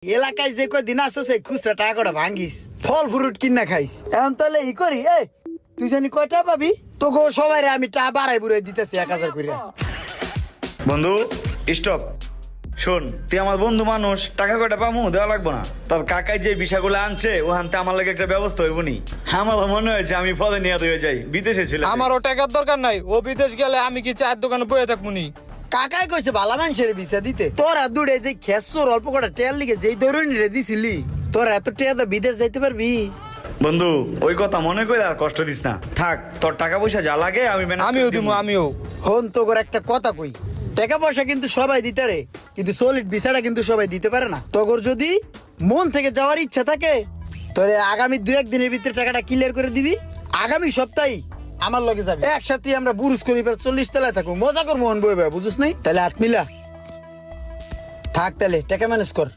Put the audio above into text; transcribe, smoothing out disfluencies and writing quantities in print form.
এলাকায় যে কয়দিন আসো সেই খুচরা টাকা কটা ভাঙ্গিস, ফল ফ্রুট কিনা খাইস। এখন তাহলে ই করি, তুই জানি কয়টা পাবি? তোকে সবাই আমি টাকা বাড়াই বুড়াই দিতেছি 1000 করে। বন্ধু স্টপ, শোন তুই আমার বন্ধু মানুষ, টাকা কয়টা পামু দেওয়া লাগবো না। তোর কাকাই যে বিষয়গুলো আনছে ওখানতে আমার লাগে একটা ব্যবস্থা হইব নি। আমার মনে হয়েছে আমি পদে নিয়ে হয়ে যাই, বিদেশে ছিল। আমারও টাকার দরকার নাই, ও বিদেশ গেলে আমি কি চায়ের দোকানে বয়ে থাকবো নি? কাকাই কইছে ভালো মানুষের ভিসা দিতে, তোরা দূরে যে খেসর অল্প কটা টেয়ার লিগে যেই ধরুন রে দিছিলি, তোরা এত টেয়া তো বিদেশ যাইতে পারবি? বন্ধু ওই কথা মনে করে আর কষ্ট দিস না, থাক তোর টাকা পয়সা যা লাগে আমি আমিও দিব, আমিও। হন তো করে একটা কথা কই, টাকা পয়সা কিন্তু সবাই দিতে রে, কিন্তু সলিড ভিসাটা কিন্তু সবাই দিতে পারে না। তগর যদি মন থেকে যাওয়ার ইচ্ছা থাকে তাহলে আগামী 2-1 দিনের ভিতরে টাকাটা ক্লিয়ার করে দিবি। আগামী সপ্তাহে আমার লগে যাবে, একসাথে আমরা বুরুজ খলিফার 40 তলায় থাকবো, মজা করবো মন বই বুঝিস নাই? তাহলে হাত মিলা থাক, তাহলে টাকা ম্যানেজ কর।